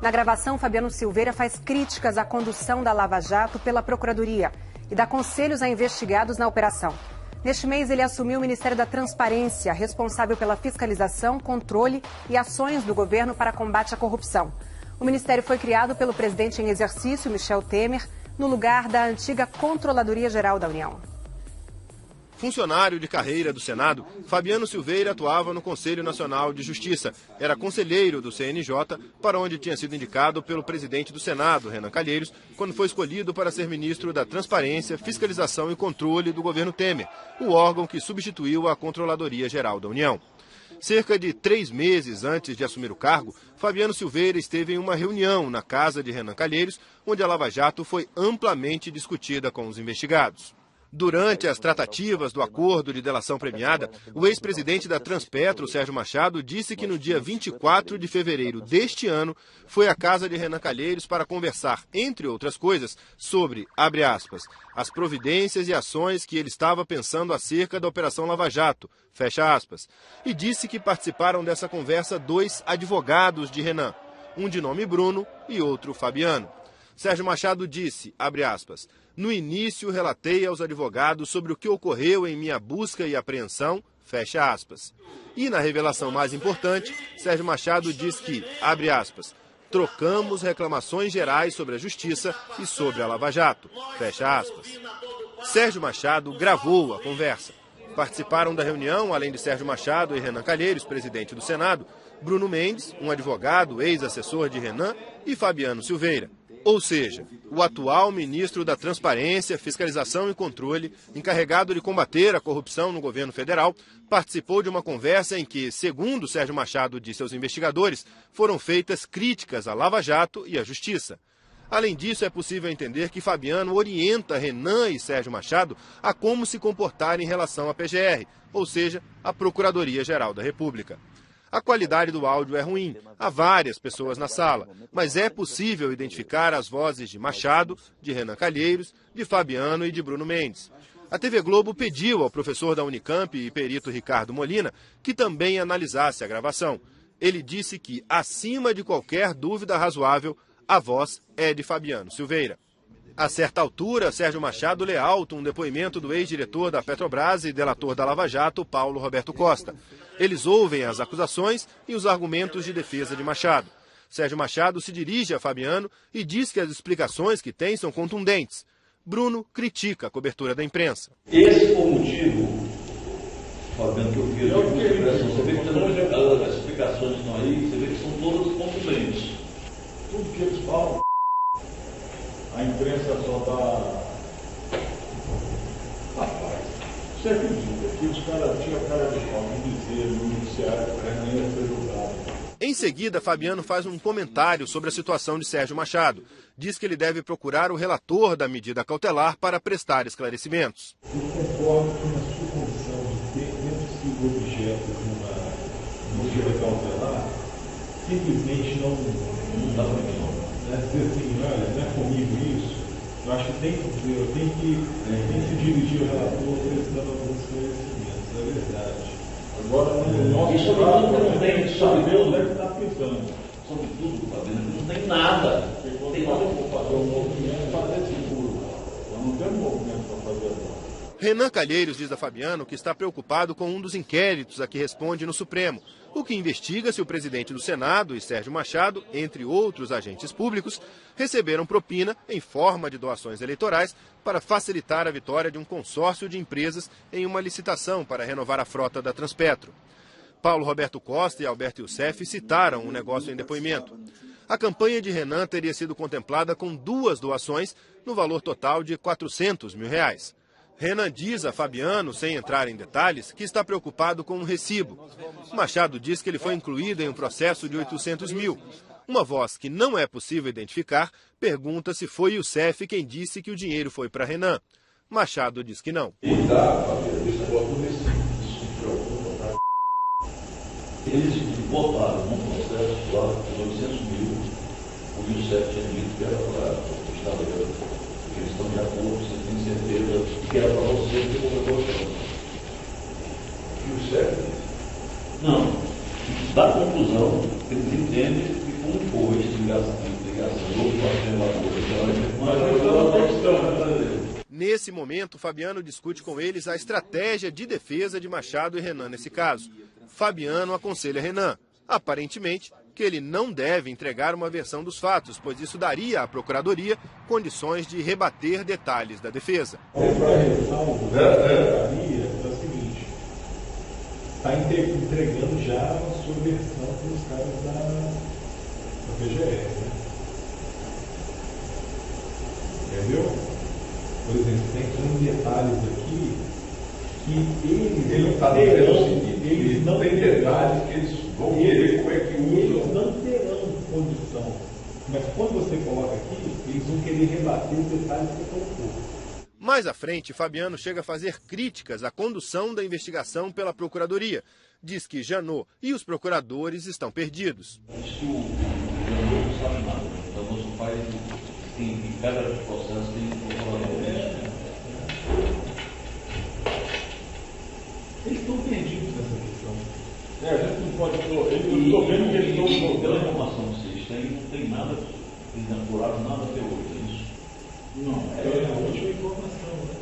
Na gravação, Fabiano Silveira faz críticas à condução da Lava Jato pela Procuradoria e dá conselhos a investigados na operação. Neste mês, ele assumiu o Ministério da Transparência, responsável pela fiscalização, controle e ações do governo para combate à corrupção. O ministério foi criado pelo presidente em exercício, Michel Temer, no lugar da antiga Controladoria Geral da União. Funcionário de carreira do Senado, Fabiano Silveira atuava no Conselho Nacional de Justiça. Era conselheiro do CNJ, para onde tinha sido indicado pelo presidente do Senado, Renan Calheiros, quando foi escolhido para ser ministro da Transparência, Fiscalização e Controle do governo Temer, o órgão que substituiu a Controladoria Geral da União. Cerca de 3 meses antes de assumir o cargo, Fabiano Silveira esteve em uma reunião na casa de Renan Calheiros, onde a Lava Jato foi amplamente discutida com os investigados. Durante as tratativas do acordo de delação premiada, o ex-presidente da Transpetro, Sérgio Machado, disse que no dia 24 de fevereiro deste ano foi à casa de Renan Calheiros para conversar, entre outras coisas, sobre, abre aspas, as providências e ações que ele estava pensando acerca da Operação Lava Jato, fecha aspas, e disse que participaram dessa conversa 2 advogados de Renan, um de nome Bruno e outro Fabiano. Sérgio Machado disse, abre aspas, no início relatei aos advogados sobre o que ocorreu em minha busca e apreensão, fecha aspas. E na revelação mais importante, Sérgio Machado diz que, abre aspas, trocamos reclamações gerais sobre a Justiça e sobre a Lava Jato, fecha aspas. Sérgio Machado gravou a conversa. Participaram da reunião, além de Sérgio Machado e Renan Calheiros, presidente do Senado, Bruno Mendes, um advogado, ex-assessor de Renan, e Fabiano Silveira. Ou seja, o atual ministro da Transparência, Fiscalização e Controle, encarregado de combater a corrupção no governo federal, participou de uma conversa em que, segundo Sérgio Machado disse aos investigadores, foram feitas críticas à Lava Jato e à Justiça. Além disso, é possível entender que Fabiano orienta Renan e Sérgio Machado a como se comportar em relação à PGR, ou seja, a Procuradoria-Geral da República. A qualidade do áudio é ruim, há várias pessoas na sala, mas é possível identificar as vozes de Machado, de Renan Calheiros, de Fabiano e de Bruno Mendes. A TV Globo pediu ao professor da Unicamp e perito Ricardo Molina que também analisasse a gravação. Ele disse que, acima de qualquer dúvida razoável, a voz é de Fabiano Silveira. A certa altura, Sérgio Machado lê alto um depoimento do ex-diretor da Petrobras e delator da Lava Jato, Paulo Roberto Costa. Eles ouvem as acusações e os argumentos de defesa de Machado. Sérgio Machado se dirige a Fabiano e diz que as explicações que tem são contundentes. Bruno critica a cobertura da imprensa. Esse foi o motivo, Fabiano, que eu fiz a consideração. Você vê que as explicações estão aí, você vê que são todas contundentes. Tudo que eles falam. A imprensa só dá... Rapaz, você acredita que os caras tinham cara de pau de dizer no noticiário que o Renan ia ser julgado? Em seguida, Fabiano faz um comentário sobre a situação de Sérgio Machado. Diz que ele deve procurar o relator da medida cautelar para prestar esclarecimentos. Eu concordo que na sua condição de ter dentro do objeto de uma medida cautelar, simplesmente não dá para mim. Dizer assim, olha, não é comigo isso, eu acho que tem que dirigir o relator prestando alguns esclarecimentos, é verdade. Agora, no nosso lado, não tem, Deus deve estar pensando. Sobretudo, Fabiano, não tem nada. Quando eu vou fazer um movimento, fazer seguro. Eu não tenho movimento para fazer agora. Renan Calheiros diz a Fabiano que está preocupado com um dos inquéritos a que responde no Supremo, o que investiga se o presidente do Senado e Sérgio Machado, entre outros agentes públicos, receberam propina em forma de doações eleitorais para facilitar a vitória de um consórcio de empresas em uma licitação para renovar a frota da Transpetro. Paulo Roberto Costa e Alberto Youssef citaram o negócio em depoimento. A campanha de Renan teria sido contemplada com 2 doações no valor total de R$400 mil. Renan diz a Fabiano, sem entrar em detalhes, que está preocupado com um recibo. Machado diz que ele foi incluído em um processo de 800 mil. Uma voz que não é possível identificar pergunta se foi Youssef quem disse que o dinheiro foi para Renan. Machado diz que não. Eles botaram num processo lá de 800 mil, o Youssef tinha dito que era para o Estado. Eles estão de acordo, você tem certeza que era para você que colocou o chão. E o certo? Não. Da conclusão, eles entendem que como for investigação, Nesse momento, Fabiano discute com eles a estratégia de defesa de Machado e Renan nesse caso. Fabiano aconselha Renan, aparentemente, que ele não deve entregar uma versão dos fatos, pois isso daria à Procuradoria condições de rebater detalhes da defesa. Para ressalvar o Procuradoria é o seguinte, está entregando já a sua versão para os caras da PGR, né? Entendeu? Por exemplo, tem detalhes aqui que eles não têm detalhes que eles vão querer como é que eles não terão condição. Mas quando você coloca aqui, eles vão querer rebater os detalhes que você colocou. Mais à frente, Fabiano chega a fazer críticas à condução da investigação pela Procuradoria. Diz que Janot e os procuradores estão perdidos. Diz que o Janot não sabe nada. O nosso pai, em cada processo, tem um procurador. Eles estão perdidos nessa questão. A gente não pode... Eu estou vendo que eles estão jogando. Pela informação que vocês têm, não tem nada, eles não apuraram nada até hoje, é isso? Não, é a última informação, né?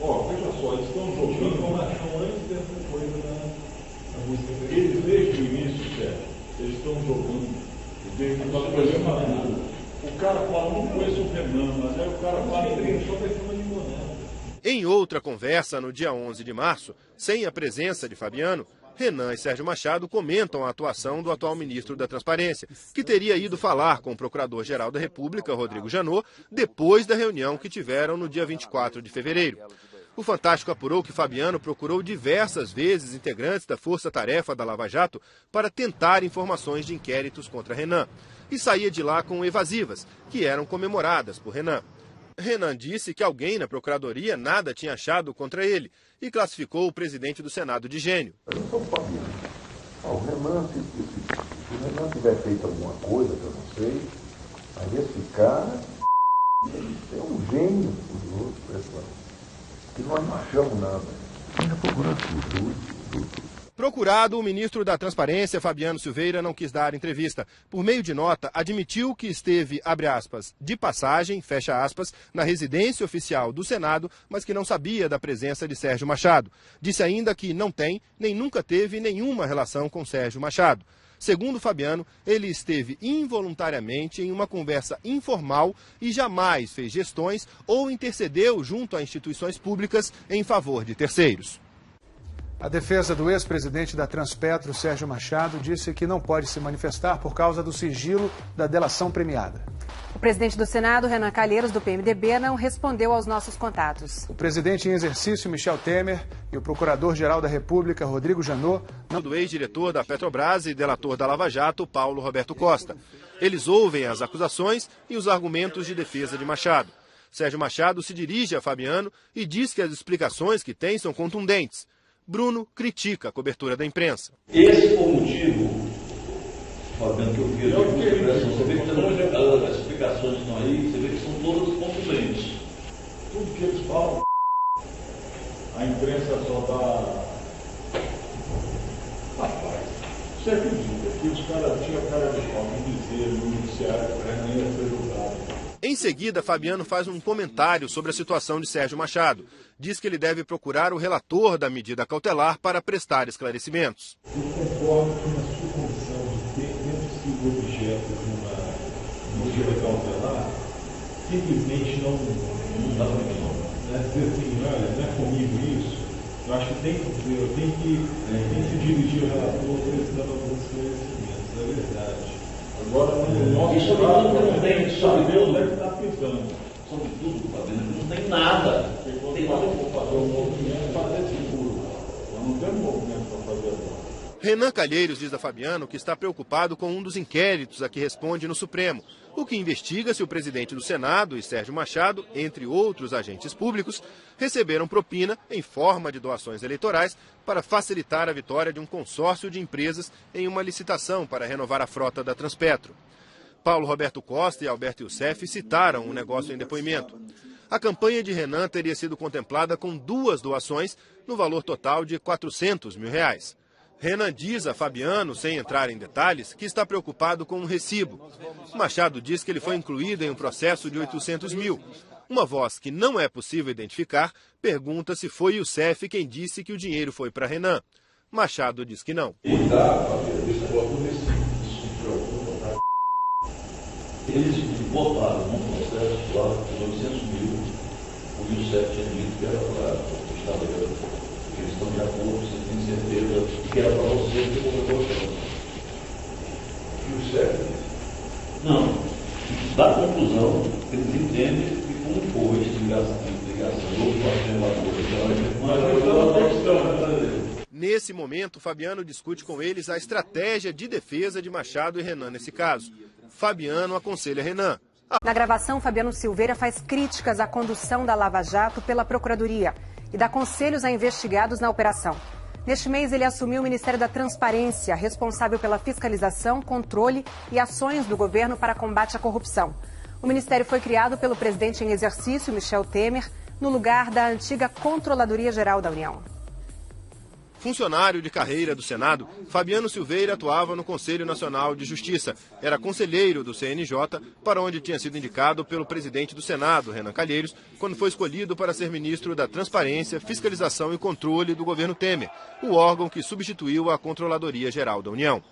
Ó, veja só, eles estão jogando informação antes dessa coisa da música. Eles, desde o início, Sérgio, eles estão jogando. O cara fala, não conheço o Renan, mas aí o cara fala, ele só vai ser uma limonada. Em outra conversa, no dia 11 de março, sem a presença de Fabiano, Renan e Sérgio Machado comentam a atuação do atual ministro da Transparência, que teria ido falar com o Procurador-Geral da República, Rodrigo Janot, depois da reunião que tiveram no dia 24 de fevereiro. O Fantástico apurou que Fabiano procurou diversas vezes integrantes da Força Tarefa da Lava Jato para tentar informações de inquéritos contra Renan, e saía de lá com evasivas, que eram comemoradas por Renan. Renan disse que alguém na Procuradoria nada tinha achado contra ele e classificou o presidente do Senado de gênio. Eu sou o Fabiano. Se o Renan tiver feito alguma coisa que eu não sei, mas esse cara é um gênio dos outros, pessoal. Que nós não achamos nada. Ainda procurando tudo. Procurado, o ministro da Transparência, Fabiano Silveira, não quis dar entrevista. Por meio de nota, admitiu que esteve, abre aspas, de passagem, fecha aspas, na residência oficial do Senado, mas que não sabia da presença de Sérgio Machado. Disse ainda que não tem, nem nunca teve nenhuma relação com Sérgio Machado. Segundo Fabiano, ele esteve involuntariamente em uma conversa informal e jamais fez gestões ou intercedeu junto a instituições públicas em favor de terceiros. A defesa do ex-presidente da Transpetro, Sérgio Machado, disse que não pode se manifestar por causa do sigilo da delação premiada. O presidente do Senado, Renan Calheiros, do PMDB, não respondeu aos nossos contatos. O presidente em exercício, Michel Temer, e o procurador-geral da República, Rodrigo Janot... Do ex-diretor da Petrobras e delator da Lava Jato, Paulo Roberto Costa. Eles ouvem as acusações e os argumentos de defesa de Machado. Sérgio Machado se dirige a Fabiano e diz que as explicações que tem são contundentes. Bruno critica a cobertura da imprensa. Esse foi o motivo, Fabiano, que eu fiz a impressão. Você vê que as explicações estão aí, você vê que são todas contundentes. Tudo que eles falam, a imprensa só dá... Rapaz, você acredita que os caras tinham cara de pau em dizer no noticiário que o Renan ia ser julgado? Em seguida, Fabiano faz um comentário sobre a situação de Sérgio Machado. Diz que ele deve procurar o relator da medida cautelar para prestar esclarecimentos. Eu concordo que na sua condição de ter dentro do objeto de uma medida cautelar, simplesmente não dá para mim. Dizer assim, olha, não é comigo isso. Eu acho que tem que dizer, eu tenho que se dirigir ao relator prestando alguns esclarecimentos. É verdade. Agora, no nosso lado, não tem que saber onde é que está pisando. Sobretudo, Fabiano, não tem nada. Tem nada para fazer um movimento para fazer seguro. Não tem um movimento para fazer agora. Renan Calheiros diz a Fabiano que está preocupado com um dos inquéritos a que responde no Supremo, o que investiga se o presidente do Senado e Sérgio Machado, entre outros agentes públicos, receberam propina em forma de doações eleitorais para facilitar a vitória de um consórcio de empresas em uma licitação para renovar a frota da Transpetro. Paulo Roberto Costa e Alberto Youssef citaram o negócio em depoimento. A campanha de Renan teria sido contemplada com 2 doações no valor total de R$ 400 mil. Renan diz a Fabiano, sem entrar em detalhes, que está preocupado com um recibo. Machado diz que ele foi incluído em um processo de 800 mil. Uma voz que não é possível identificar pergunta se foi o CEF quem disse que o dinheiro foi para Renan. Machado diz que não. Eles botaram num processo lá de 800 mil, o CEF tinha dito que era para o Estado. Eles estão de acordo, você tem certeza que era para você que o E o CEF? Não. Da conclusão, eles entendem que como foi essa ligação, Nesse momento, Fabiano discute com eles a estratégia de defesa de Machado e Renan nesse caso. Fabiano aconselha Renan. Na gravação, Fabiano Silveira faz críticas à condução da Lava Jato pela Procuradoria e dá conselhos a investigados na operação. Neste mês, ele assumiu o Ministério da Transparência, responsável pela fiscalização, controle e ações do governo para combate à corrupção. O ministério foi criado pelo presidente em exercício, Michel Temer, no lugar da antiga Controladoria Geral da União. Funcionário de carreira do Senado, Fabiano Silveira atuava no Conselho Nacional de Justiça. Era conselheiro do CNJ, para onde tinha sido indicado pelo presidente do Senado, Renan Calheiros, quando foi escolhido para ser ministro da Transparência, Fiscalização e Controle do governo Temer, o órgão que substituiu a Controladoria Geral da União.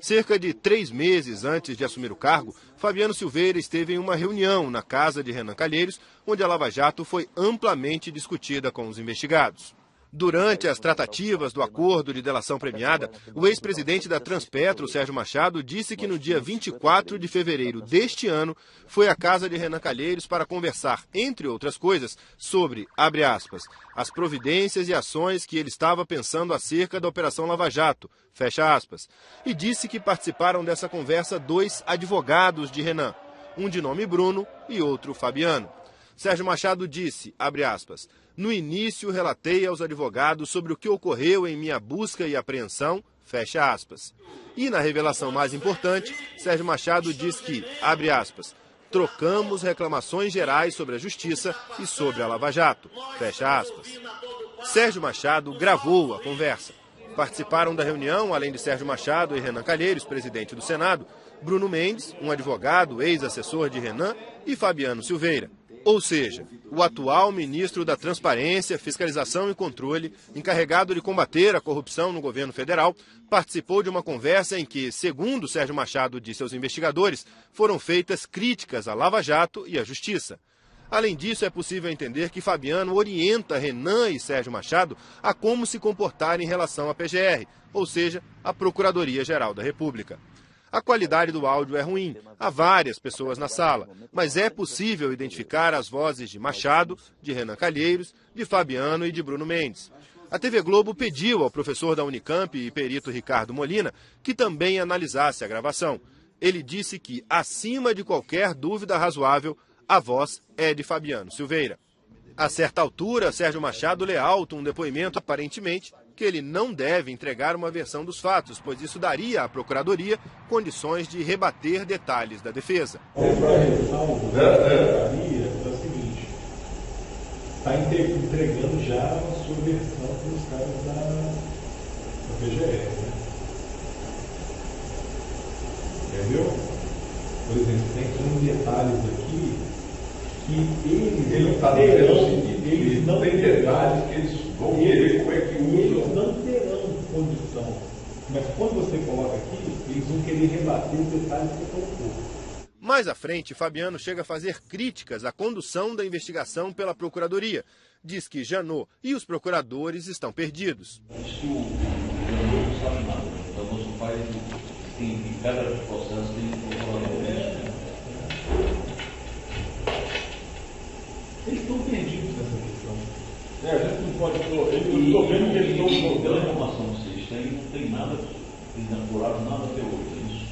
Cerca de 3 meses antes de assumir o cargo, Fabiano Silveira esteve em uma reunião na casa de Renan Calheiros, onde a Lava Jato foi amplamente discutida com os investigados. Durante as tratativas do acordo de delação premiada, o ex-presidente da Transpetro, Sérgio Machado, disse que no dia 24 de fevereiro deste ano foi à casa de Renan Calheiros para conversar, entre outras coisas, sobre, abre aspas, as providências e ações que ele estava pensando acerca da Operação Lava Jato, fecha aspas, e disse que participaram dessa conversa 2 advogados de Renan, um de nome Bruno e outro Fabiano. Sérgio Machado disse, abre aspas, no início relatei aos advogados sobre o que ocorreu em minha busca e apreensão, fecha aspas. E na revelação mais importante, Sérgio Machado diz que, abre aspas, trocamos reclamações gerais sobre a Justiça e sobre a Lava Jato, fecha aspas. Sérgio Machado gravou a conversa. Participaram da reunião, além de Sérgio Machado e Renan Calheiros, presidente do Senado, Bruno Mendes, um advogado, ex-assessor de Renan, e Fabiano Silveira. Ou seja, o atual ministro da Transparência, Fiscalização e Controle, encarregado de combater a corrupção no governo federal, participou de uma conversa em que, segundo Sérgio Machado disse aos investigadores, foram feitas críticas à Lava Jato e à Justiça. Além disso, é possível entender que Fabiano orienta Renan e Sérgio Machado a como se comportar em relação à PGR, ou seja, a Procuradoria-Geral da República. A qualidade do áudio é ruim, há várias pessoas na sala, mas é possível identificar as vozes de Machado, de Renan Calheiros, de Fabiano e de Bruno Mendes. A TV Globo pediu ao professor da Unicamp e perito Ricardo Molina que também analisasse a gravação. Ele disse que, acima de qualquer dúvida razoável, a voz é de Fabiano Silveira. A certa altura, Sérgio Machado lê alto um depoimento, aparentemente, que ele não deve entregar uma versão dos fatos, pois isso daria à Procuradoria condições de rebater detalhes da defesa. Para ressalvo da Procuradoria é o seguinte, está entregando já a sua versão para os caras da PGR, né? Entendeu? Por exemplo, tem uns detalhes aqui que eles não têm detalhes que eles vão querer como é que eles não terão condição. Mas quando você coloca aqui, eles vão querer rebater os detalhes que colocou. Mais à frente, Fabiano chega a fazer críticas à condução da investigação pela Procuradoria. Diz que Janot e os procuradores estão perdidos. Diz que o Janot não sabe nada. Então, nosso pai, em cada processo, tem um procurador. Eles estão perdidos nessa questão. A gente não pode... Eu estou vendo que eles estão jogando. A informação que vocês têm não tem nada, eles não apuraram nada até hoje, é isso?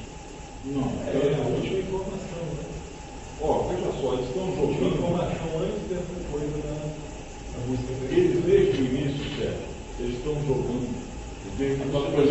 Não, é a última informação. Né? Veja só, eles estão jogando informação antes dessa coisa da música. Eles, desde o início, eles estão jogando. Desde